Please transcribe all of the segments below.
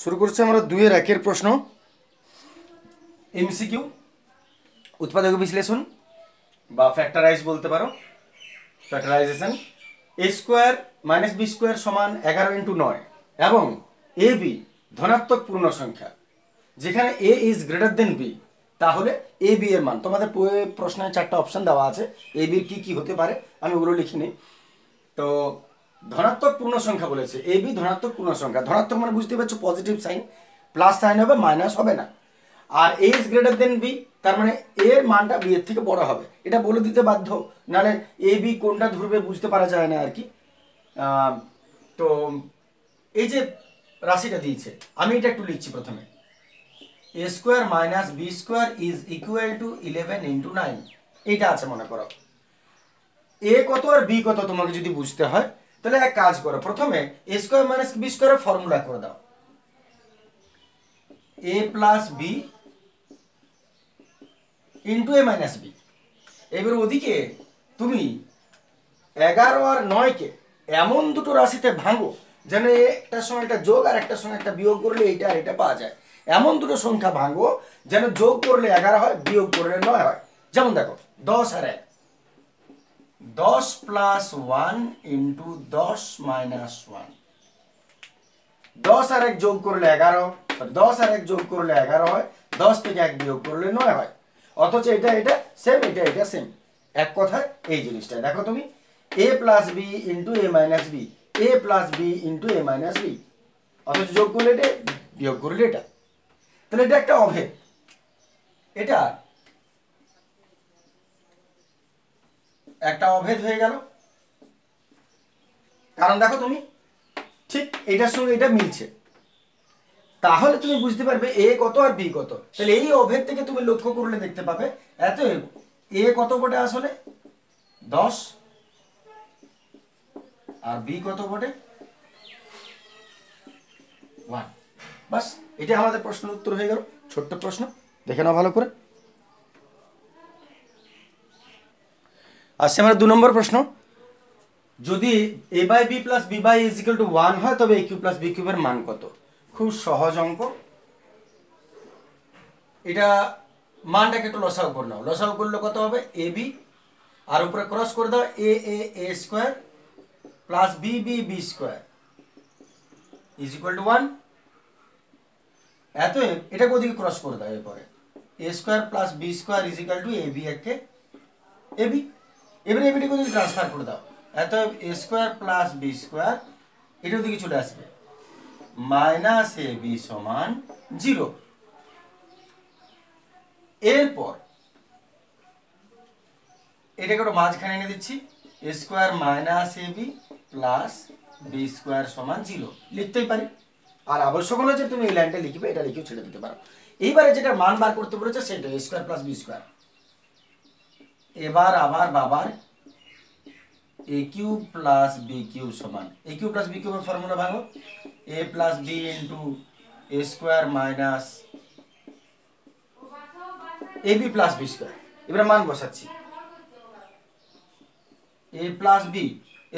শুরু করছি আমরা 2-1 প্রশ্ন। এমসিকিউ উৎপাদক বিশ্লেষণ বা ফ্যাক্টরাইজ বলতে পারো, ফ্যাক্টরাইজেশন। এ স্কোয়ার মাইনাস বি স্কোয়ার সমান 11 × 9 এবং এ বি ধনাত্মক পূর্ণ সংখ্যা, যেখানে এ ইজ গ্রেটার দেন বি, তাহলে এ বি এর মান। তোমাদের প্রশ্নে 4টা অপশন দেওয়া আছে, এ বির কি হতে পারে আমি ওগুলো লিখিনি। তো ধনাত্মক পূর্ণ সংখ্যা বলেছে, এ বি ধনাত্মক পূর্ণ সংখ্যা। ধনাত্মক মানে বুঝতে পারছো পজিটিভ সাইন, প্লাস সাইন হবে, মাইনাস হবে না। আর এ ইজ গ্রেটার দেন বি, তার মানে এর মানটা বি এর থেকে বড় হবে, এটা বলে দিতে বাধ্য, নাহলে এ বি কোনটা ধরবে বুঝতে পারা যায় না আর কি। তো এই যে রাশিটা দিয়েছে, আমি এটা একটু লিখছি প্রথমে। A square minus B square is equal to 11 × 9, এইটা আছে মনে করো। এ কত আর বি কত তোমাকে যদি বুঝতে হয়, তাহলে এক কাজ করো, প্রথমে এ স্কোয়ার মাইনাস বি স্কোয়ারের ফর্মুলা করে দাও, এ প্লাস বি ইন্টু এ মাইনাস বি। এবার ওদিকে তুমি 11 আর 9কে এমন দুটো রাশিতে ভাঙো যেন একটার সঙ্গে একটা যোগ আর একটার সঙ্গে একটা বিয়োগ করলে এইটা আর এটা পাওয়া যায়। এমন দুটো সংখ্যা ভাঙো যেন যোগ করলে 11 হয়, বিয়োগ করলে 9 হয়। যেমন দেখো 10 আর 1, 10 + 1 × 10 - 1, 10 আর 1 যোগ করলে 11, 10 আর 1 যোগ করলে 11 হয়, 10 থেকে 1 বিয়োগ করলে 9 হয়। অথচ এটা সেম, এটা সেম। এক কথায় এই জিনিসটা দেখো তুমি, a + b × a - b, a + b × a - b, অথচ যোগ করলে এটা, বিয়োগ করলে এটা। তাহলে এটা একটা অভেদ, এটা একটা অভেদ হয়ে গেল। কারণ দেখো তুমি ঠিক এটার সঙ্গে এটা মিলছে, তাহলে তুমি বুঝতে পারবে এ কত আর বি কত। তাহলে এই অভেদ থেকে তুমি লক্ষ্য করলে দেখতে পাবে এত এ কত বটে আসলে 10 আর বি কত বটে 1। বাস, এটা আমাদের প্রশ্নের উত্তর হয়ে গেল। ছোট্ট প্রশ্ন, দেখে নাও ভালো করে। আসছে আমরা 2 নম্বর প্রশ্ন। যদি a/b + b/a = 1 হয়, তবে a³ + b³ এর মান কত? খুব সহজ অঙ্ক। এটা মানটাকে একটু লসাগু করে নাও। লসাগু করলে কত হবে? ab আর উপরে ক্রস করে দাও a square plus b square = 1। এত এটাকে ওদিকে ক্রস করে দাও, এরপরে a square plus b square = ab একে ab। এবারে এবিটাকে ওদিকে ট্রান্সফার করে দাও, এত a square plus b square, এটা ওদিকে চলে আসবে -ab = 0। এরপর এটাকে একটু মাঝখানে এনে দিচ্ছি, a square -ab plus b square = 0 লিখতেই পারি। আর আবশ্যক হলে যে তুমি এই লাইনটা লিখবে, এটা লিখেও ছেড়ে দিতে পারো। এইবারে যেটা মান বার করতে বলেছে সেটা a square plus b square. এবার আবার বাবার a³ + b³ সমান, a³ + b³ এর ফর্মুলা ভাঙো, a + b × a square minus ab + b square. এবারে মান বসাচ্ছি, a + b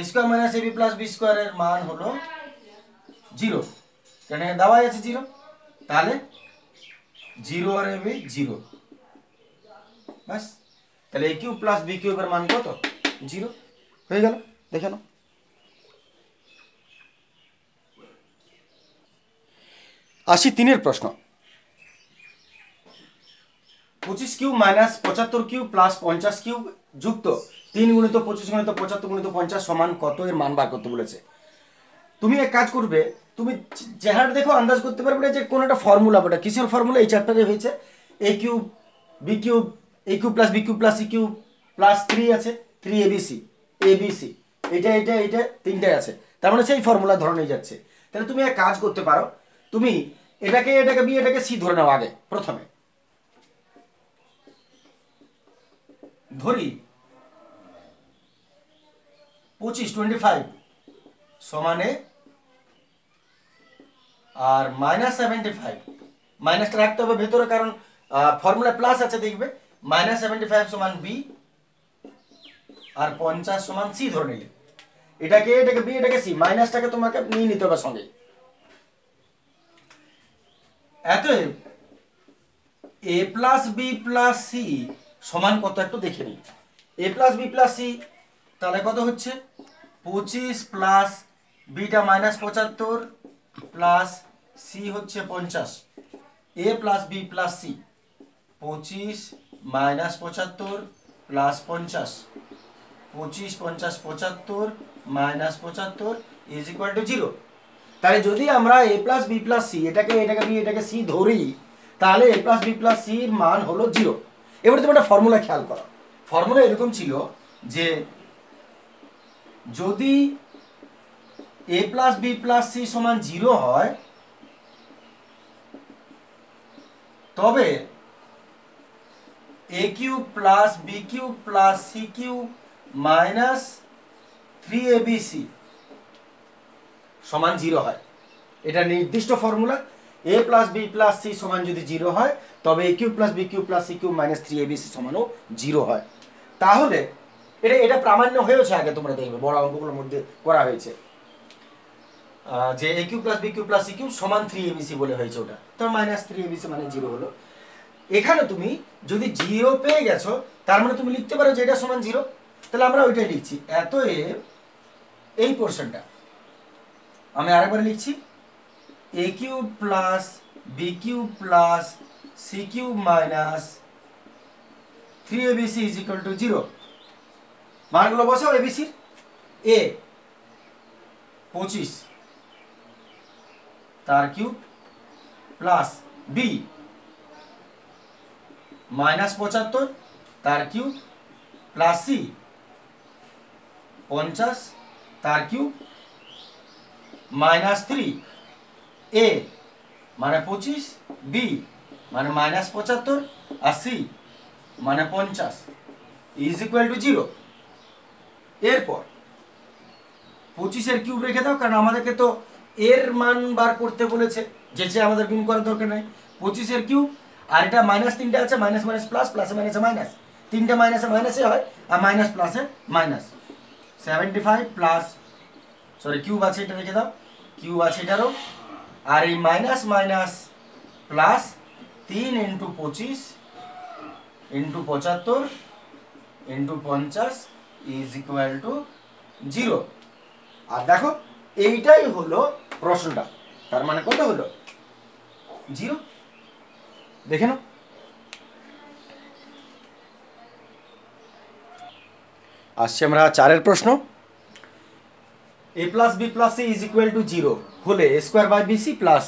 square minus ab + b স্কোয়ারের মান হলো 0, কেন দেওয়াই আছে 0, তাহলে 0 আর ab 0। বাস, তাহলে a³ + b³ এর মান কত? 0 হয়ে গেল। দেখে নাও। আসি 3 প্রশ্ন। 25³ - 75³ + 50³ যুক্ত 3 × 25 × 75 × 50 সমান কত এর মান বার করতে বলেছে। তুমি এক কাজ করবে, তুমি চেহারা দেখো আন্দাজ করতে পারবে যে কোন একটা ফর্মুলা, বটা কিসের ফর্মুলা এই চ্যাপ্টারে হয়েছে, a³ b³ a³ + b³ + c³ + 3 আছে, 3abc abc, এটা তিনটাই আছে, তার মানে সেই ফর্মুলা ধরনেই যাচ্ছে। তাহলে তুমি এক কাজ করতে পারো, তুমি এটাকে b এটাকে c ধরে নাও। আগে প্রথমে ধরি 25 সমান a আর -75, মাইনাসটা রাখতে হবে ভেতরে, কারণ ফর্মুলা প্লাস আছে দেখবে। -75 সমান b আর 50 সমান c ধরে নিলে, এটাকে b এটাকে c, মাইনাসটাকে তোমাকে নিয়ে নিতে হবে সঙ্গে। অতএব a plus B plus C সমান কত একটু দেখে নিই। a plus B plus c তাহলে কত হচ্ছে 25 plus beta minus 75 plus c হচ্ছে 50। a plus B plus c 25 minus 75 plus 50, 25 50 75 minus 75 is equal to 0। তাহলে যদি আমরা a plus B plus c এটাকে বি এটাকে সি ধরি, তাহলে a plus B plus c এর মান হলো 0। এবারে তুমি একটা ফর্মুলা খেয়াল করো। ফর্মুলা এরকম ছিল যে যদি a plus B plus C সমান 0 হয় তবে a cube plus B cube plus C cube minus 3abc সমান 0 হয়। এটা নির্দিষ্ট formula. a plus B plus C সমান যদি 0 হয় তবে a cube plus B cube plus C cube minus 3abc সমানও 0 হয়। তাহলে এটা প্রামাণ্য হয়েছে, আগে তোমরা দেখবে বড় অঙ্কগুলোর মধ্যে করা হয়েছে যে a cube plus B cube plus C cube সমান 3abc বলে হয়েছে, ওটা তো মাইনাস 3abc মানে 0 হলো। এখানে তুমি যদি 0 পেয়ে গেছো তার মানে তুমি লিখতে পারো যে এটা সমান 0, তাহলে আমরা ওইটাই লিখছি। অতএব এই পোরশনটা আমি আরেকবার লিখছি, a cube plus B cube plus C cube minus 3abc is equal to 0। মানগুলো বসাও। abc a 25 তার কিউব প্লাস বি মাইনাস 75 তার কিউব প্লাস সি 50 তার কিউব মাইনাস 3 a মানে 25 বি মানে মাইনাস 75 আর সি মানে 50 ইজ ইকুয়াল টু 0। এরপর 25 এর কিউব রেখে দাও, কারণ আমাদেরকে তো এর মান বার করতে বলেছে, যে আমাদের গুণ করার দরকার নাই। 25 এর কিউব আর এটা মাইনাস 3টা আছে, মাইনাস মাইনাস প্লাস, প্লাসে মাইনাসে মাইনাস, 3টা মাইনাসে মাইনাসে হয় আর মাইনাস প্লাসে মাইনাস। 75 প্লাস কিউব আছে, এটা রেখে দাও, কিউব আছে এটারও, আর এই minus minus plus 3 into 25 into 75 into 50 is equal to 0। আর দেখো এইটাই হলো প্রশ্নটা, তার মানে কত হলো 0। দেখে নাও। আসছি আমরা 4 প্রশ্ন। a plus B plus c is equal to 0 হলে a square by bc plus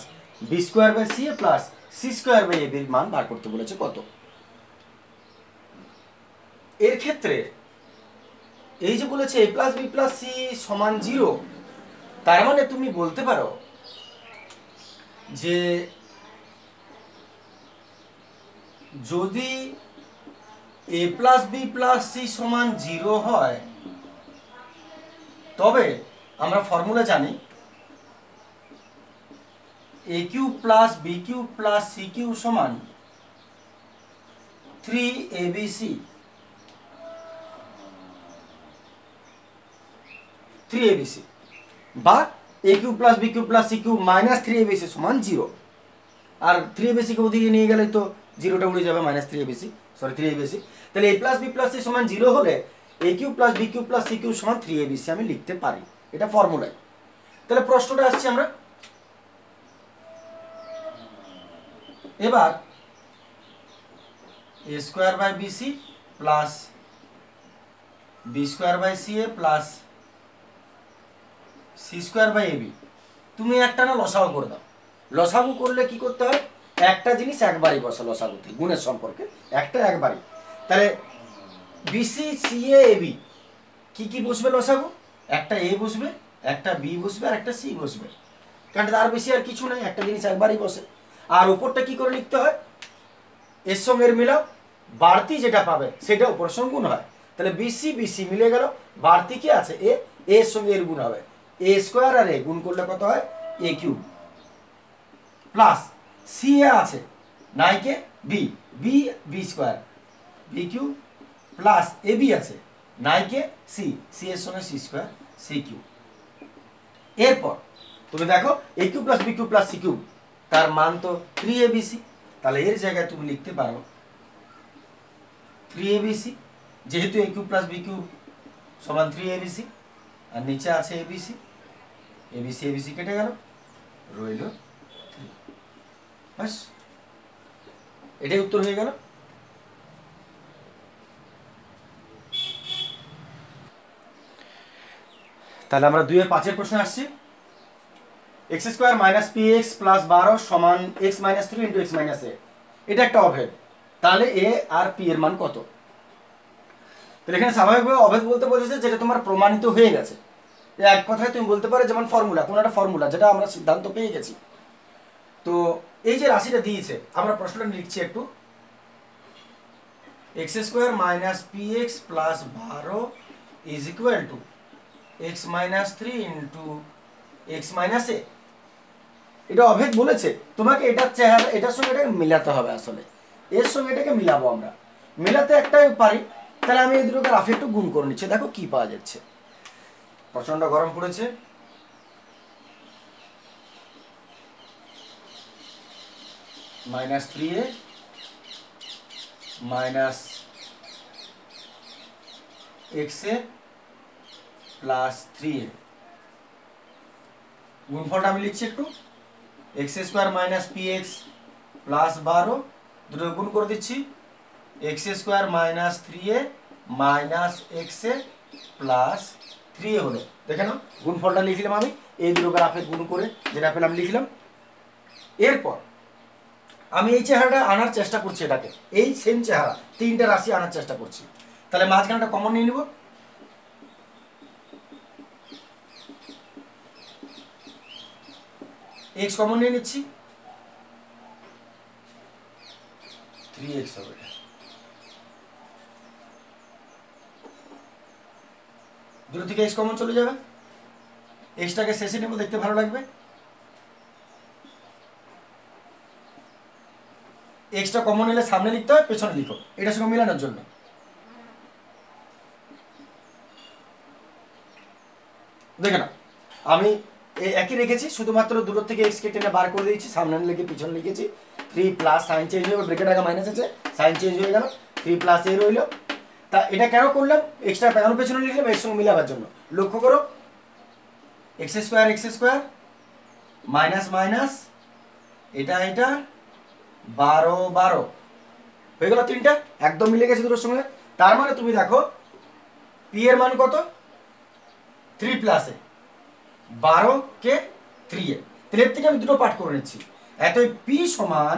b square by c a plus c square by এর মান বার করতে বলেছে কত। এর ক্ষেত্রে এই যে বলেছে a plus B plus C সমান 0, তার মানে তুমি বলতে পারো যে যদি a plus B plus C সমান 0 হয় তবে আমরা ফর্মুলা জানি a cube plus B cube plus C cube সমান 3abc, 3abc বা a cube plus B cube plus C cube minus 3abc সমান 0। আর 3abc কে ওদিকে নিয়ে গেলে তো 0টা উড়ে যাবে, মাইনাস 3abc 3abc। তাহলে a plus B plus C সমান 0 হলে a cube plus B cube plus C cube সমান 3abc আমি লিখতে পারি, এটা ফর্মুলায়। তাহলে প্রশ্নটা আসছে আমরা এবার a square by bc plus b square by c a plus c square by ab তুমি একটা না লসাগু করে দাও। লসাগু করলে কি করতে হয়, একটা জিনিস একবারই বসে লসাগুতে, গুণের সম্পর্কে একটা একবারই। তাহলে বিসি সি এ এবি কি কি বসবে লসাগু, একটা এ বসবে, একটা বি বসবে আর একটা সি বসবে, কারণ তার বেশি আর কিছু নাই, একটা জিনিস একবারই বসে। আর উপরটা কি করে লিখতে হয়, এর সঙ্গে এর মিলাও, বাড়তি যেটা পাবে সেটা উপরের সঙ্গে গুণ হয়। তাহলে বিসি বিসি মিলে গেল, বাড়তি কি আছে এ, এর সঙ্গে এর গুণ হবে, এ স্কোয়ার আর এ গুণ করলে কত হয় a cube, plus c a আছে নাইকে b, b b square b cube, plus a b আছে নাইকে সি, সি এর সঙ্গে সি স্কোয়ার সি কিউব। এরপর তুমি দেখো a cube plus B cube plus C cube তার মান তো 3abc, তাহলে এর জায়গায় তুমি লিখতে পারো 3abc, যেহেতু a cube plus b cube সমান 3abc, আর নিচে আছে abc, abc abc কেটে গেল, রইল 3। বাস, এটাই উত্তর হয়ে গেল। তাহলে আমরা 2 এর 5 প্রশ্ন আসছি। x square minus px plus 12 সমান x minus 3 into x minus a, এটা একটা অভেদ। তাহলে a আর p এর মান কত? তাহলে এখানে স্বাভাবিকভাবে অভেদ বলতে বোঝাচ্ছে যেটা তোমার প্রমাণিত হয়ে গেছে। এক কথায় তুমি বলতে পারো যেমন ফর্মুলা, কোনো একটা ফর্মুলা যেটা আমরা সিদ্ধান্ত পেয়ে গেছি। তো এই যে রাশিটা দিয়েছে, আমরা প্রশ্নটা লিখছি একটু। x square minus px plus 12 is equal two x minus 3 into x minus a। এটা অভেদ বলেছে, তোমাকে এটার চেহারা এটার সঙ্গে এটাকে মিলাতে হবে। আসলে এর সঙ্গে এটাকে মিলাবো, আমরা মিলাতে একটাই পারি। তাহলে আমি এই দুটোকে রাফে একটু গুণ করে নিচ্ছি, দেখো কি পাওয়া যাচ্ছে। প্রচন্ড গরম পড়েছে, minus 3a minus xa plus 3a, গুণফলটা আমি লিখছি একটু। x square minus px plus 12, দুটো গুণ করে দিচ্ছি। x square minus 3a minus xa plus 3a হলো, দেখে নাও গুণফলটা লিখলাম আমি। এই দুটোকে রাফে গুণ করে যেটা পেলাম লিখলাম। এরপর আমি এই চেহারাটা আনার চেষ্টা করছি, এটাকে এই সেম চেহারা তিনটা রাশি আনার চেষ্টা করছি। তাহলে মাঝখানটা কমন নিয়ে নিব, x কমন নিয়ে নিচ্ছি, 3x হবে। দুটো থেকে x কমন চলে যাবে, xটাকে শেষে নেব, দেখতে ভালো লাগবে। এক্সটা কমন নিলে সামনে লিখতে হয়, পেছনে লিখো এটার সঙ্গে মেলানোর জন্য। দেখে না, আমি একই রেখেছি, শুধুমাত্র দুটো থেকে এক্স কে টেনে বার করে দিয়েছি, সামনে লিখে পিছনে লিখেছি। 3 প্লাস সাইন চেঞ্জ হয়ে ব্রেকেট আগে মাইনাস আছে, সাইন চেঞ্জ হয়ে গেল, 3 প্লাস এ রইল। তা এটা কেন করলাম? এক্সট্রা কেন পেছনে লিখলাম? এর সঙ্গে মিলাবার জন্য। লক্ষ্য করো, এক্স স্কোয়ার মাইনাস মাইনাস এটা 12 12 হয়ে গেল, তিনটা একদম মিলে গেছে দুটোর সঙ্গে। তার মানে তুমি দেখো পি এর মান কত? 3 প্লাসে 12 কে 3 এ। তাহলে এর থেকে আমি দুটো পার্ট করে নিচ্ছি। এতই পি সমান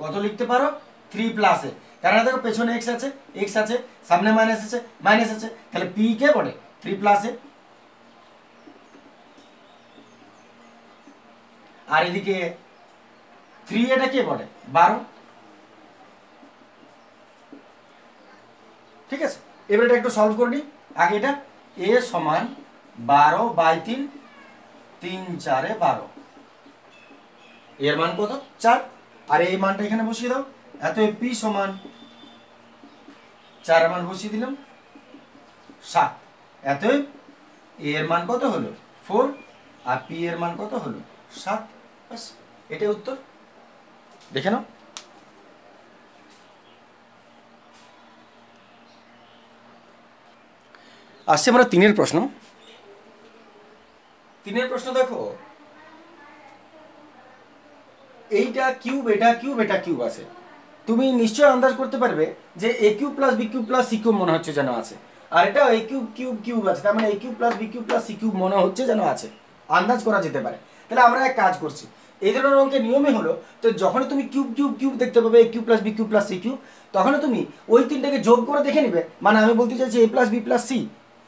কত লিখতে পারো? 3 প্লাসে, কারণ দেখো পেছনে এক্স আছে, সামনে মাইনাস আছে, তাহলে পি কে বলে 3 প্লাসে। আর এদিকে 3 এটা কে বলে 12। ঠিক আছে, এবার এটা একটু সলভ করে নিই। আগে এটা a সমান 12/3, 3 4 12, এর মান কত? 4। আর এই মানটা এখানে বসিয়ে দাও। এত p সমান 4 মান বসিয়ে দিলাম 7। এত এর মান কত হলো? 4, আর p এর মান কত হলো? 7। বাস, এটাই উত্তর। দেখে নাও। আসছে আমরা 3 এর প্রশ্ন। 3 এর প্রশ্ন দেখো, এইটা কিউব, এটা কিউব, এটা কিউব আছে। তুমি নিশ্চয়ই আন্দাজ করতে পারবে যে a cube plus B cube plus C cube মনে হচ্ছে যেন আছে, আর এটা এ কিউব কিউব কিউব আছে, তার মানে a cube plus B cube plus C cube মনে হচ্ছে যেন আছে, আন্দাজ করা যেতে পারে। তাহলে আমরা এক কাজ করছি, এই ধরনের অঙ্কের নিয়মই হলো, তো যখনই তুমি কিউব কিউব কিউব দেখতে পাবে a cube plus B cube plus C cube, তখন তুমি ওই তিনটাকে যোগ করে দেখে নেবে। মানে আমি বলতে চাইছি এ প্লাস বি প্লাস সি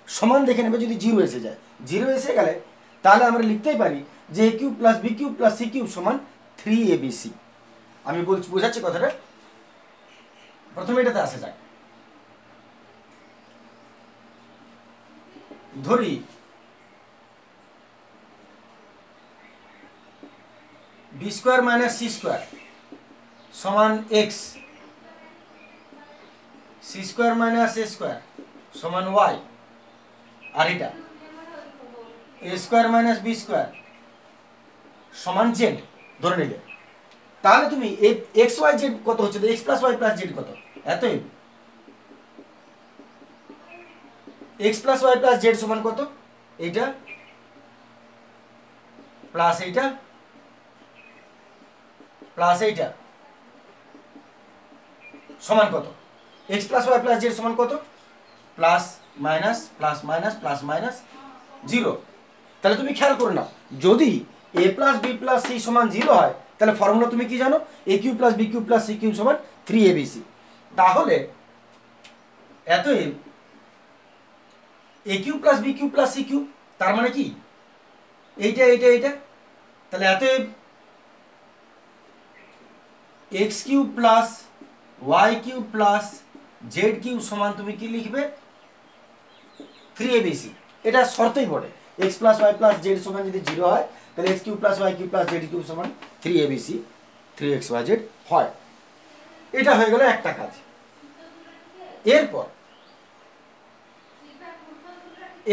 সমান দেখে নেবে। যদি 0 এসে যায়, 0 এসে গেলে তাহলে আমরা লিখতেই পারি যে a cube plus B cube plus C cube সমান 3abc। আমি বলছি, বোঝাচ্ছি কথাটা। প্রথমে এটাতে আসা যাক। ধরি b square minus C square সমান এক্স, সি স্কোয়ার মাইনাস এ স্কোয়ার সমান ওয়াই, আর এটা a square minus B square সমান জেড ধরে নিলে, তাহলে তুমি এক্স ওয়াই জেড কত হচ্ছে, x plus y plus z কত, এত x plus y plus z সমান কত, এইটা প্লাস এইটা প্লাস এইটা সমান কত, x plus y plus z সমান কত, plus minus plus minus plus minus zero. তাহলে তুমি খেয়াল করে নাও, যদি এ প্লাস বি প্লাস সি সমান জিরো হয়, তাহলে ফর্মুলা তুমি কি জানো, a cube plus B cube plus C cube সমান 3abc। তাহলে এত a cube plus B cube plus C cube, তার মানে কি এইটা এইটা এইটা, তাহলে এত x cube plus y cube plus z cube সমান তুমি কি লিখবে, 3abc। এটা শর্তই বটে, x plus y plus z সমান যদি জিরো হয়, তাহলে x cube plus y cube plus z cube সমান 3abc, 3xyz হয়। এটা হয়ে গেল একটা কাজ।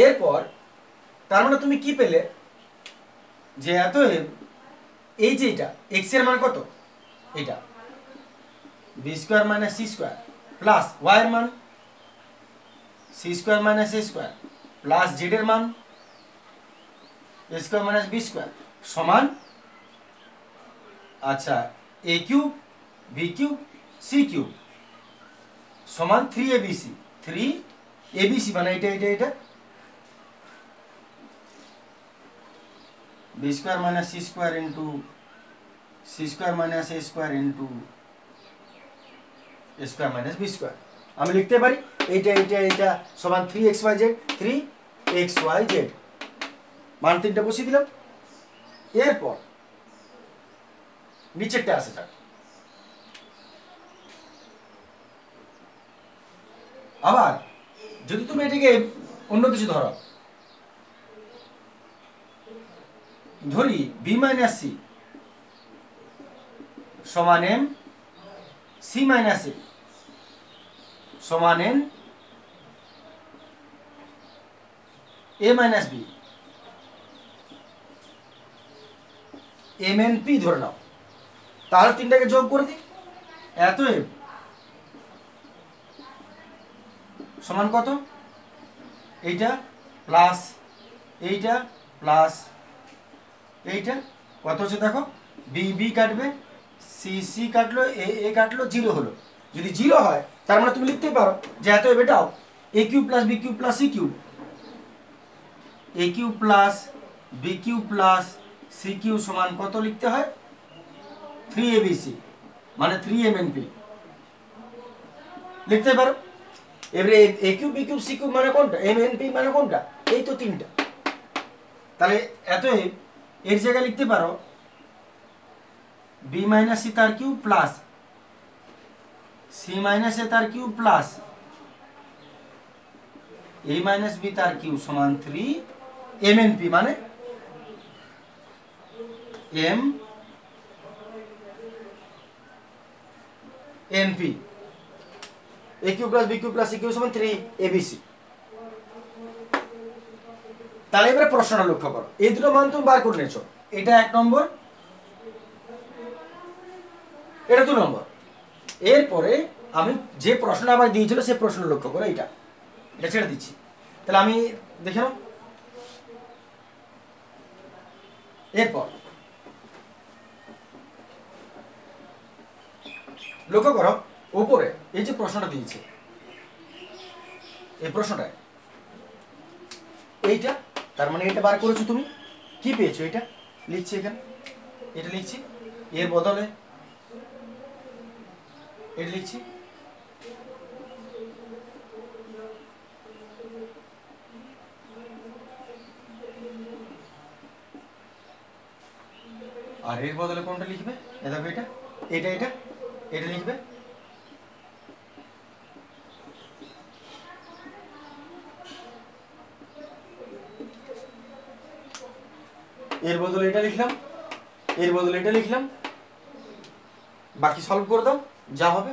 এরপর তার মানে তুমি কি পেলে, যে এত এই যে এটা এক্স এর মান কত, এটা B square minus C square plus Y এর মান সি স্কোয়ার মাইনাস এ স্কোয়ার প্লাস জেড এর মান A square minus B square সমান, আচ্ছা, A cube B cube C cube সমান 3abc, 3abc মানে এটা এটা এটা B square minus C square into C square minus A square into A square minus B square. আমি লিখতে পারি এইটা এইটা এইটা সমান 3xyz, 3xyz, মান তিনটা বসিয়ে দিলাম। এরপর নিচেরটা আসে যাক, আবার যদি তুমি এটাকে অন্য কিছু ধরো, ধরি বি মাইনাস সি সমান এম, সি মাইনাস এ সমান N, A minus B, M N P ধরে নাও, তাহলে তিনটাকে যোগ করে দিই, এত এম সমান কত, এইটা প্লাস এইটা প্লাস এইটা কত হচ্ছে দেখো, বি বি কাটবে, সি সি কাটলো, এ এ কাটলো, জিরো হলো। যদি জিরো হয় তার মানে তুমি লিখতেই পারো যে এত এটাও A cube plus B cube plus C cube, A cube plus B cube plus C cube সমান কত লিখতে হয়, 3abc মানে 3mnp লিখতে পারো। এবারে A cube B cube C cube মানে কোনটা, mnp মানে কোনটা, এই তো তিনটা। তাহলে এত এর জায়গায় লিখতে পারো বি মাইনাস সি তার cube plus C minus A তার cube plus A minus B তার কিউ সমান 3mnp মানে M N P, A cube plus B cube plus C cube সমান 3abc। তাহলে এবারে প্রশ্নটা লক্ষ্য করো, এই দুটো মান তুমি বার করে নিয়েছো, এটা 1 নম্বর, এটা 2 নম্বর। এরপরে আমি যে প্রশ্নটা আমার দিয়েছিল সেই প্রশ্ন লক্ষ্য করো, এটা এটা ছেড়ে দিচ্ছি। তাহলে আমি দেখে নাও, এরপর লক্ষ্য করো উপরে এই যে প্রশ্নটা দিয়েছে, এই প্রশ্নটায় এইটা, তার মানে এটা বার করেছো তুমি, কি পেয়েছো, এটা লিখছি এখানে, এটা লিখছি, এর বদলে এটা লিখছি, আর এর বদলে কোনটা লিখবে, এ দেখো এটা এটা এটা এটা লিখবে, এর বদলে এটা লিখলাম, এর বদলে এটা লিখলাম, বাকি সলভ করে দাও যা হবে।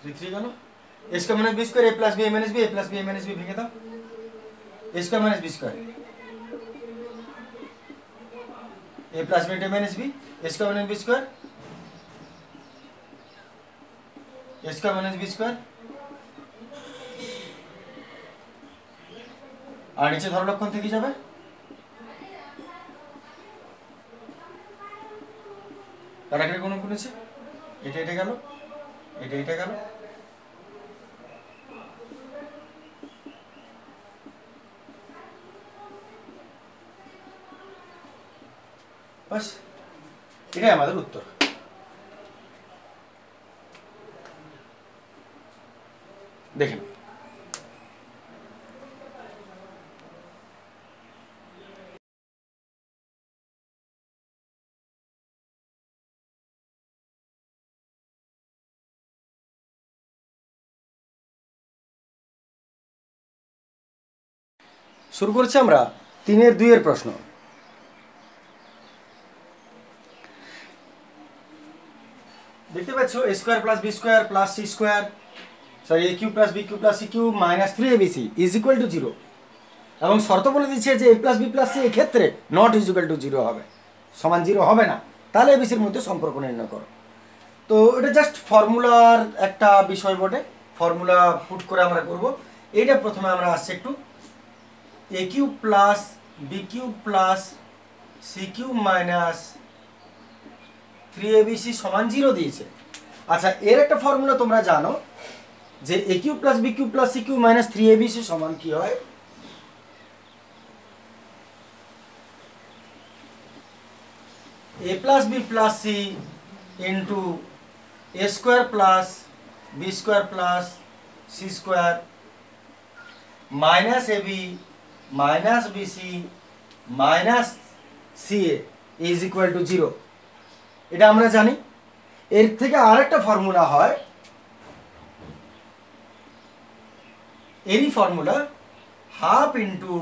3 3 গেল a square minus b square a plus b a minus b a plus b a minus b ভেঙে দাও a square minus b square a plus b minus b a square minus b square a square minus b square আর নিচে ধরলক্ষণ থেকে যাবে কাটাকাটি কোন করেছে এটা গেল এটা গেল বাস এটাই আমাদের উত্তর দেখেন শুরু করছি আমরা 3-এর 2-এর প্রশ্ন দেখতে পাচ্ছ a square plus b square plus c square sorry a cube plus b cube plus c cube minus 3abc is equal to 0 এবং শর্ত বলে দিচ্ছে যে a plus b plus c এর ক্ষেত্রে নট ইজ ইকুয়াল টু 0 হবে সমান 0 হবে না তাহলে abc এর মধ্যে সম্পর্ক নির্ণয় করো তো এটা জাস্ট ফর্মুলার একটা বিষয় বটে ফর্মুলা পুট করে আমরা করব এইটা প্রথমে আমরা আসছে একটু a cube plus b cube plus c cube minus 3abc সমান 0 দিয়েছে আচ্ছা এর একটা ফর্মুলা তোমরা জানো যে a cube plus b cube plus c cube minus 3abc সমান কি হয় a plus b plus c into a square plus b square plus c square minus ab minus bc minus ca is equal to 0 এটা আমরা জানি এর থেকে আরেকটা formula হয় এরই formula half into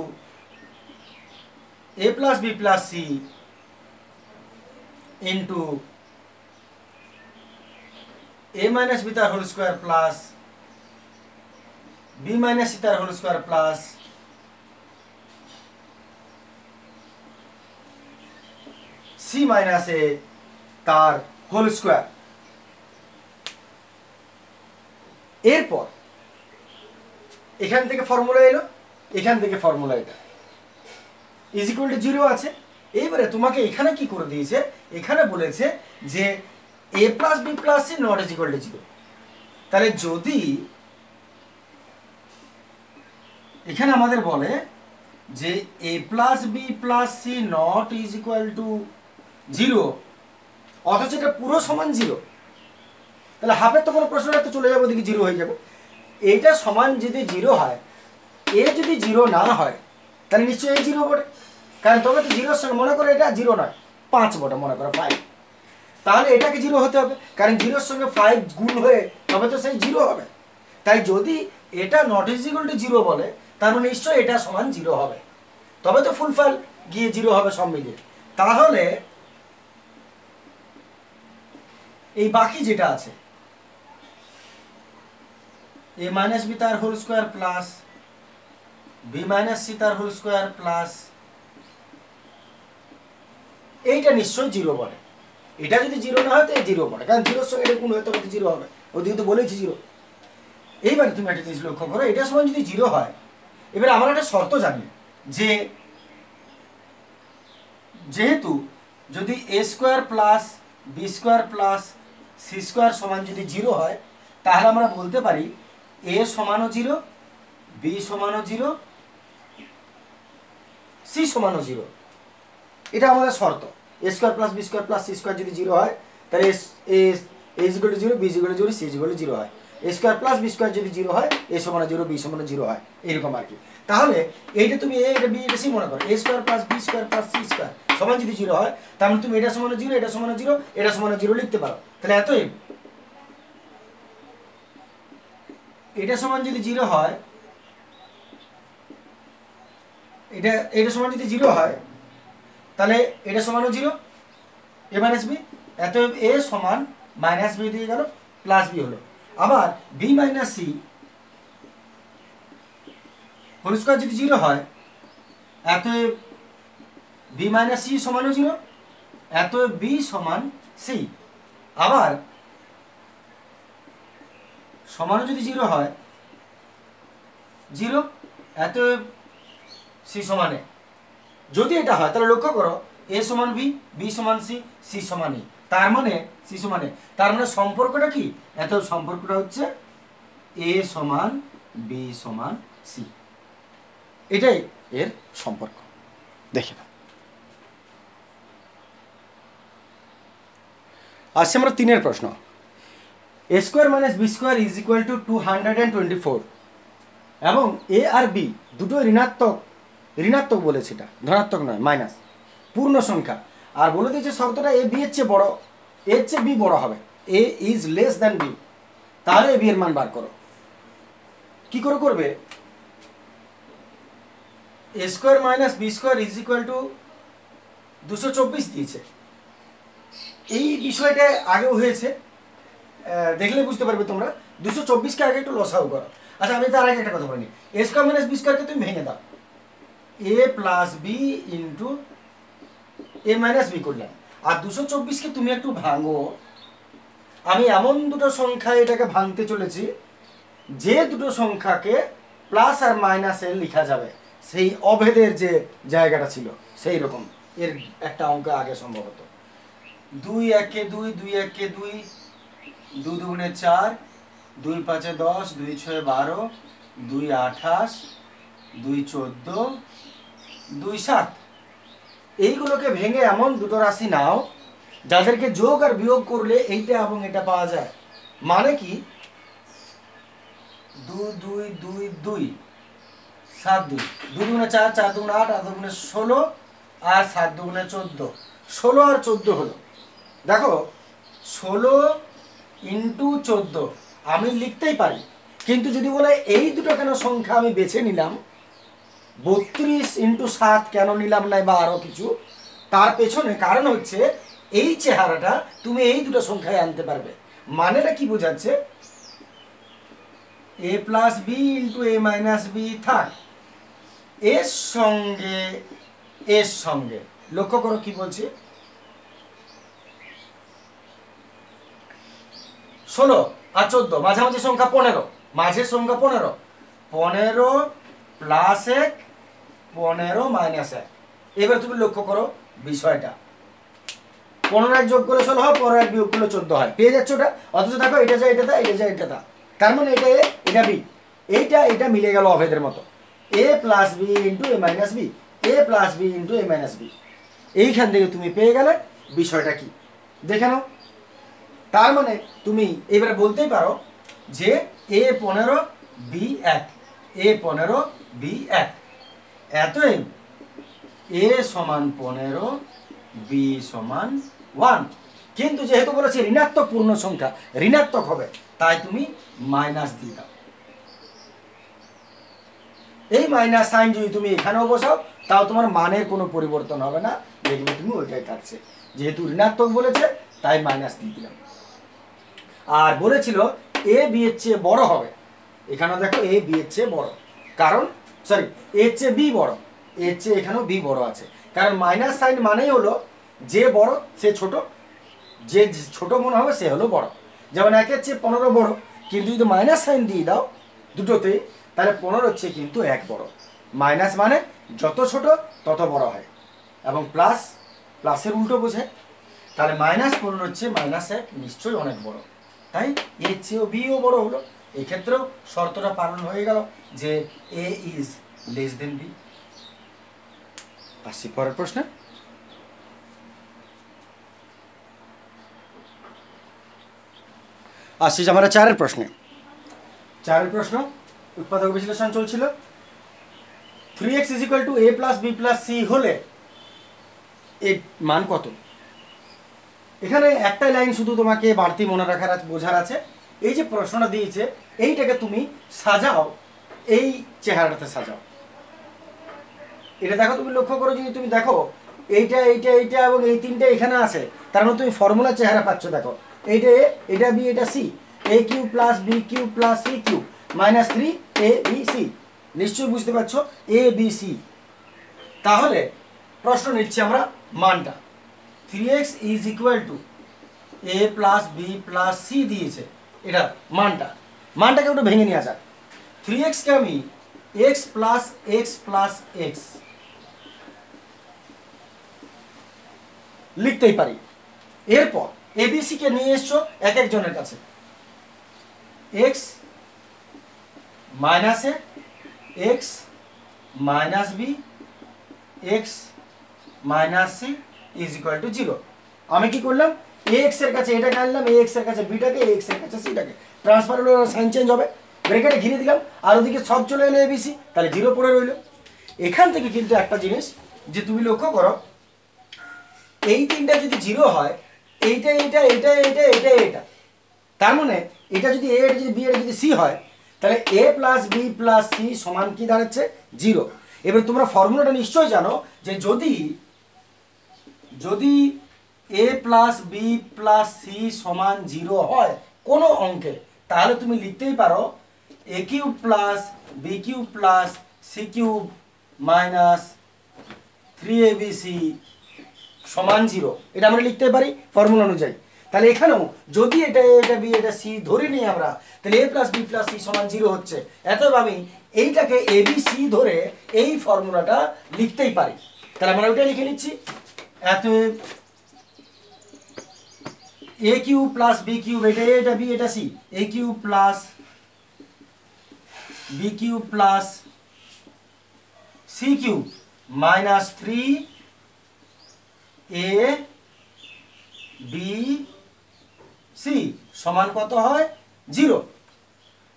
a plus b plus c into a minus b তার whole square plus b minus c তার whole square plus c minus a তার হোল স্কয়ার এরপর এখান থেকে ফর্মুলা এলো এখান থেকে ফর্মুলা এটা ইজ ইকুয়াল টু 0 আছে এইবারে তোমাকে এখানে কি করে দিয়েছে এখানে বলেছে যে a plus b plus c not is equal to 0 তাহলে যদি এখানে আমাদের বলে যে a plus b plus c not is equal to 0 অথচ এটা পুরো সমান 0 তাহলে হাফের তো কোনো প্রশ্ন রাখতে চলে যাবো দেখি 0 হয়ে যাবে এইটা সমান যদি 0 হয় এ যদি 0 না হয় তাহলে নিশ্চয়ই এই 0 বটে কারণ তবে তো 0 সঙ্গে মনে করো এটা 0 নয় 5 বটে মনে করো 5 তাহলে এটাকে 0 হতে হবে কারণ 0 এর সঙ্গে 5 গুণ হয়ে তবে তো সেই 0 হবে তাই যদি এটা নট ইজ ইকুয়াল টু 0 বলে তার মানে নিশ্চয়ই এটা সমান 0 হবে তবে তো ফুলফিল গিয়ে 0 হবে সব মিলিয়ে তাহলে এই বাকি যেটা আছে a মাইনাস b তার whole square plus b minus c তার হোল স্কয়ার প্লাস এইটা নিশ্চয়ই 0 বলে এটা যদি 0 না হয় তো এই 0 বলে কারণ 0 এর সঙ্গে এটা গুণ হতে হবে 0 হবে ওদিকে তো বলেছি 0 এইবার তুমি একটা জিনিস লক্ষ্য করো এটা সমান যদি 0 হয় এবার আমরা একটা শর্ত জানি যে যেহেতু যদি a square plus b square plus c square সমান যদি 0 হয় তাহলে আমরা বলতে পারি a সমানও 0 b সমানও 0 c সমানও 0 এটা আমাদের শর্ত a square plus b square plus c square যদি 0 হয় তাহলে a is equal to 0 b is equal to 0 c is equal to 0 হয় a square plus b square যদি 0 হয় a সমান 0 b সমান 0 হয় এরকম আর কি তাহলে এইটা তুমি a এটা b এটা c মনে করো a square plus b square plus c square সমান যদি 0 হয় তাহলে তুমি এটা সমান 0 এটা সমান 0 এটা সমান 0 লিখতে পারো তাহলে এতই এটা সমান যদি 0 হয় এটা সমান যদি 0 হয় তাহলে এটা সমানও 0 a মাইনাস b এত a সমান মাইনাস b দিয়ে গেল প্লাস b হলো আবার b minus c whole square যদি 0 হয়, এত বি মাইনাস সি সমানও 0, এত বি সমান সি। আবার সমানও যদি 0 হয়, 0 এত সি সমানে। যদি এটা হয় তাহলে লক্ষ্য করো এ সমান বি, বি সমান সি, সি সমান ই, তার মানে সি সমানে, তার মানে সম্পর্কটা কি? এত সম্পর্কটা হচ্ছে এ সমান বি সমান সি, এটাই এর সম্পর্ক। দেখে না, আসছে আমরা 3 প্রশ্ন। A square minus B square is equal to 224 এবং এ আর বি দুটো ঋণাত্মক, ঋণাত্মক বলেছে, এটা ধনাত্মক নয়, মাইনাস পূর্ণ সংখ্যা। আর বলে দিয়েছে শর্তটা এ বি এর চেয়ে বড়, এর চেয়ে বি বড় হবে, এ ইজ লেস দ্যান বি। তাহলে এ বি এর মান বার করো। কি করে করবে? A square minus B square is equal to 224 দিয়েছে। এই বিষয়টা আগেও হয়েছে, দেখলে বুঝতে পারবে তোমরা। 224কে আগে একটু লসাও করো। আচ্ছা, আমি তার আগে একটা কথা বলিনি, এ স্কোয়ার মাইনাস বি স্কোয়ারকে তুমি ভেঙে দাও, এ প্লাস বি ইন্টু এ মাইনাস বি করলাম। আর 224কে তুমি একটু ভাঙো। আমি এমন দুটো সংখ্যা এটাকে ভাঙতে চলেছি যে দুটো সংখ্যাকে প্লাস আর মাইনাস এর লেখা যাবে, সেই অভেদের যে জায়গাটা ছিল সেই রকম এর একটা অঙ্ক আগে সম্ভবত। 2 1 2, 2 1 2, 2 2 4, 2 5 10, 2 6 12, 2 28, 2 14, 2 7। এইগুলোকে ভেঙে এমন দুটো রাশি নাও যাদেরকে যোগ আর বিয়োগ করলে এইটা এবং এটা পাওয়া যায়। মানে কি? 2 2 2 2 7 2, 2 2 4, 4 2 8, 8 2 16 আর 7 2 14, 16 আর 14 হলো। দেখো 16 ইন্টু 14 আমি লিখতেই পারি, কিন্তু যদি বলে এই দুটো কেন সংখ্যা আমি বেছে নিলাম, 32 ইন্টু 7 কেন নিলাম না বা আরও কিছু, তার পেছনে কারণ হচ্ছে এই চেহারাটা তুমি এই দুটো সংখ্যায় আনতে পারবে। মানেটা কি বোঝাচ্ছে? এ প্লাস বি ইন্টু এ মাইনাস বি থাক, এর সঙ্গে এর সঙ্গে লক্ষ্য করো কি বলছে, 16 আর 14 মাঝামাঝি সংখ্যা 15, মাঝের সংখ্যা 15, 15 প্লাস 1, 15 মাইনাস 1। এবার তুমি লক্ষ্য করো বিষয়টা, 15 এক যোগ করে 16 হয়, 15 এক বিয়োগ করলে 14 হয়, পেয়ে যাচ্ছ ওটা। অথচ দেখো এটা যায় এটা তা, এটা যায় এটা তা, তার মানে এটা এ এটা বি, এইটা এটা মিলে গেল অভেদের মতো। এ প্লাস বি ইন্টু এ মাইনাস বি, এ প্লাস বি ইন্টু এ মাইনাস বি, এইখান থেকে তুমি পেয়ে গেলে বিষয়টা কি দেখে নাও। তার মানে তুমি এবারে বলতেই পারো যে এ 15 বি 1, এ 15 বি 1, এতএব এ সমান 15 বি সমান 1। কিন্তু যেহেতু বলেছি ঋণাত্মক পূর্ণ সংখ্যা, ঋণাত্মক হবে, তাই তুমি মাইনাস দিয়ে দাও। এই মাইনাস সাইন যদি তুমি এখানেও বসাও তাও তোমার মানের কোনো পরিবর্তন হবে না, দেখবে তুমি ওইটাই থাকছে। যেহেতু ঋণাত্মক বলেছে তাই মাইনাস দিয়ে দিলাম। আর বলেছিল এ বি এর চেয়ে বড় হবে, এখানে দেখো এ বি এর চেয়ে বড়, কারণ সরি এর চেয়ে বি বড়, এর চেয়ে এখানেও বি বড় আছে। কারণ মাইনাস সাইন মানেই হলো যে বড় সে ছোট, যে ছোট মনে হবে সে হলো বড়। যেমন 1 চেয়ে 15 বড়, কিন্তু যদি মাইনাস সাইন দিয়ে দাও দুটোতে তাহলে 15 চেয়ে কিন্তু 1 বড়। মাইনাস মানে যত ছোট তত বড় হয়, এবং প্লাস প্লাসের উল্টো বোঝায়। তাহলে -15 চেয়ে -1 নিশ্চয়ই অনেক বড়, তাই এর চেয়েও বিও বড় হলো। এই ক্ষেত্রেও শর্তটা পালন হয়ে গেল যে এ ইজ লেস দেন বি। আসছি পরের প্রশ্নে। আসছি আমরা 4 প্রশ্নে। 4 প্রশ্ন উৎপাদক বিশ্লেষণ চলছিল। 3x = a + b + c হলে এর মান কত? এখানে একটাই লাইন শুধু তোমাকে বাড়তি মনে রাখার বোঝার আছে। এই যে প্রশ্নটা দিয়েছে এইটাকে তুমি সাজাও, এই চেহারাটাতে সাজাও। এটা দেখো, তুমি লক্ষ্য করো, যদি তুমি দেখো এইটা এইটা এইটা এবং এই তিনটা এখানে আছে, তার মানে তুমি ফর্মুলার চেহারা পাচ্ছ। দেখো এইটা এ, এটা বি, এটা C, A cube plus B cube plus C cube minus 3 A B C. নিশ্চয়ই বুঝতে পারছো এ বি সি। তাহলে প্রশ্ন নিচ্ছি আমরা মানটা 3x is equal to a plus B plus c দিয়েছে, এটা মানটাকে একটু ভেঙে নিয়ে যাক। 3x কে আমি x plus x plus x লিখতেই পারি। এরপর এবিসি কে নিয়ে এসছো এক একজনের কাছে, x minus a x minus b x minus c is equal to 0। আমি কি করলাম, এক্স এর কাছে এটাকে আনলাম, এক্স এর কাছে বিটাকে, এক্স এর কাছে সিটাকে ট্রান্সফার হলো, সাইন চেঞ্জ হবে, ব্রেকেটে ঘিরে দিলাম, আর ওদিকে সব চলে এলো এবিসি, তাহলে 0 পড়ে রইল। এখান থেকে কিন্তু একটা জিনিস যে তুমি লক্ষ্য করো, এই তিনটা যদি 0 হয়, এইটা এটা এটা এটা এটা এটা, তার মানে এটা যদি এ, এটা যদি বি, এটা যদি সি হয়, তাহলে এ প্লাস বি প্লাস সি সমান কি দাঁড়াচ্ছে 0। এবার তোমরা ফর্মুলাটা নিশ্চয়ই জানো যে যদি এ প্লাস বি প্লাস সি সমান 0 হয় কোনো অঙ্কে, তাহলে তুমি লিখতেই পারো A cube plus B cube plus C cube minus 3abc সমান 0। এটা আমরা লিখতে পারি ফর্মুলা অনুযায়ী। তাহলে এখানেও যদি এটা এ এটা বি এটা সি ধরে নিই আমরা, তাহলে এ প্লাস বি প্লাস সি সমান 0 হচ্ছে। এতএব আমি এইটাকে এ বি সি ধরে এই ফর্মুলাটা লিখতেই পারি। তাহলে আমরা ওইটা লিখে নিচ্ছি, এতএব A cube plus B cube এটা এ এটা বি এটা C, A cube plus B cube plus C cube minus 3 A B C সমান কত হয় 0।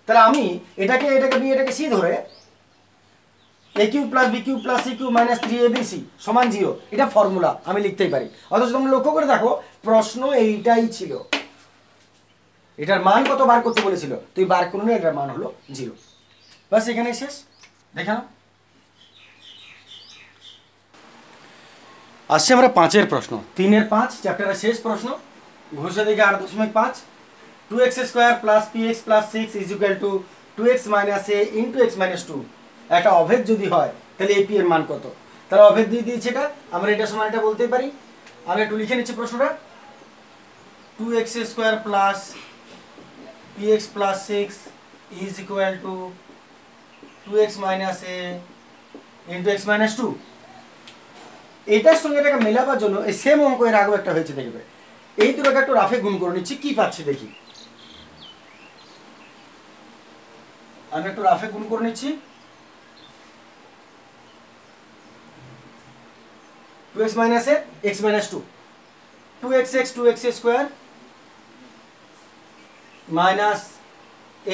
তাহলে আমি এটাকে বি এটাকে সি ধরে A cube plus B cube plus C cube minus 3abc সমান 0 এটা ফর্মুলা আমি লিখতেই পারি। অথচ তোমরা লক্ষ্য করে দেখো প্রশ্ন এইটাই ছিল, এটার মান কত বার করতে বলেছিল, তুই বার করুন, এটার মান হলো 0। বাস এখানেই শেষ। দেখে নাও, আসছে আমরা 5-এর প্রশ্ন, 3-এর 5 চ্যাপ্টারের শেষ প্রশ্ন। ঘুষে দিকে 8.5 2x square plus px plus 6 is equal two 2x minus a into x minus 2। একটা অভেদ যদি হয় তাহলে ap এর মান কত? তাহলে অভেদ দিয়ে দিয়েছে এটা, আমরা এটা সমান এটা বলতেই পারি। আমি একটু লিখে নিচ্ছি প্রশ্নটা, 2x square plus px plus 6 is equal two 2x minus a into x minus 2। এটার সঙ্গে এটাকে মেলাবার জন্য এই সেম অঙ্ক এর আগেও একটা হয়েছে দেখবে, এই দুটোকে একটু রাফে গুণ করে নিচ্ছি, কি পাচ্ছি দেখি। আমি একটু রাফে গুণ করে নিচ্ছি, 2x minus A x minus 2, 2x square minus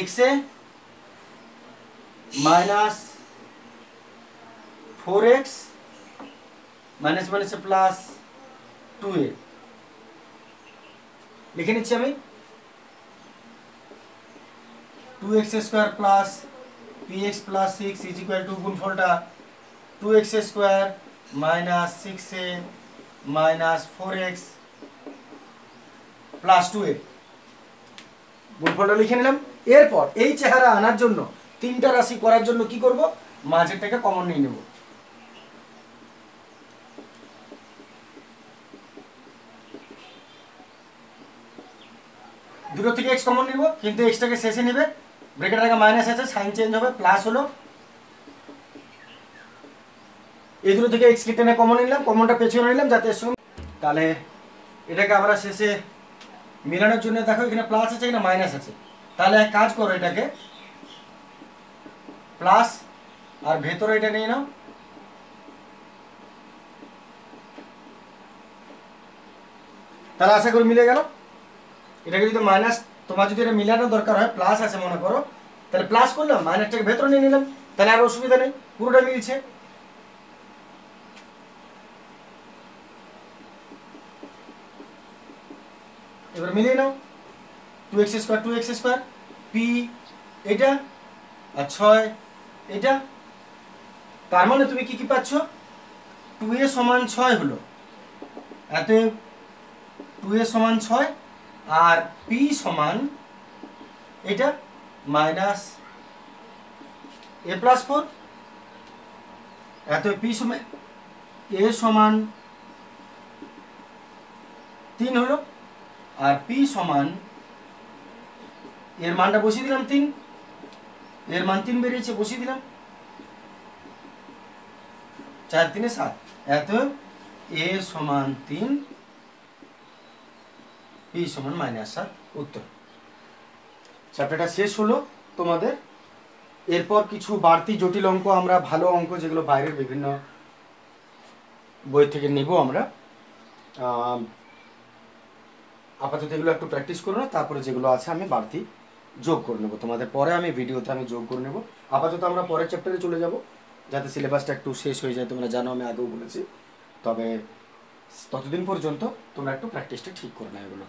x A minus 4x minus minus plus 2a লিখে নিচ্ছি আমি। 2x square plus px plus 6 is equal to গুণফলটা 2x square minus 6a minus 4x plus 2a গুণফলটা লিখে নিলাম। এরপর এই চেহারা আনার জন্য তিনটা রাশি করার জন্য কি করব, মাঝেরটাকে কমন নিয়ে নেব। দুটো থেকে x কমন নিব, কিন্তু xটাকে শেষে নেবে, ব্র্যাকেটের আগে মাইনাস আছে, সাইন চেঞ্জ হবে, প্লাস হলো। এই দুটো থেকে x টেনে কমন নিলাম, কমনটা পেছনে নিলাম যাতে এর সঙ্গে, তাহলে এটাকে আমরা শেষে মেলানোর জন্য দেখো এখানে প্লাস আছে এখানে মাইনাস আছে, তাহলে এক কাজ করো এটাকে প্লাস আর ভেতরে এটা নিয়ে নাও, তাহলে আশা করি মিলে গেল। এটাকে যদি মাইনাস, তোমার যদি এটা মিলানোর দরকার হয়, প্লাস আছে মনে করো, তাহলে প্লাস করলাম, মাইনাসটাকে ভেতরে নিয়ে নিলাম, তাহলে আর অসুবিধা নেই, পুরোটা মিলছে। এবার মিলিয়ে নাও, 2x স্কোয়ার p এটা আর 6 এটা, তার মানে তুমি কি কি পাচ্ছ, 2a সমান 6 হলো, এতে 2a সমান 6 আর p সমান এটা মাইনাস এ প্লাস 4, এত পি সমান এ সমান 3 হলো, আর পি সমান এর মানটা বসিয়ে দিলাম 3, এর মান 3 বেরিয়েছে, বসিয়ে দিলাম 4 3 7, এত এ সমান 3, পি সমান -7 উত্তর। চ্যাপ্টারটা শেষ হলো তোমাদের। এরপর কিছু বাড়তি জটিল অঙ্ক, আমরা ভালো অঙ্ক যেগুলো বাইরের বিভিন্ন বই থেকে নিব আমরা, আপাতত এগুলো একটু প্র্যাকটিস করে নাও, তারপরে যেগুলো আছে আমি বাড়তি যোগ করে নেবো তোমাদের, পরে আমি ভিডিওতে আমি যোগ করে নেব। আপাতত আমরা পরের চ্যাপ্টারে চলে যাব, যাতে সিলেবাসটা একটু শেষ হয়ে যায়। তোমরা জানো আমি আগেও বলেছি, তবে ততদিন পর্যন্ত তোমরা একটু প্র্যাকটিসটা ঠিক করে নাও এগুলো।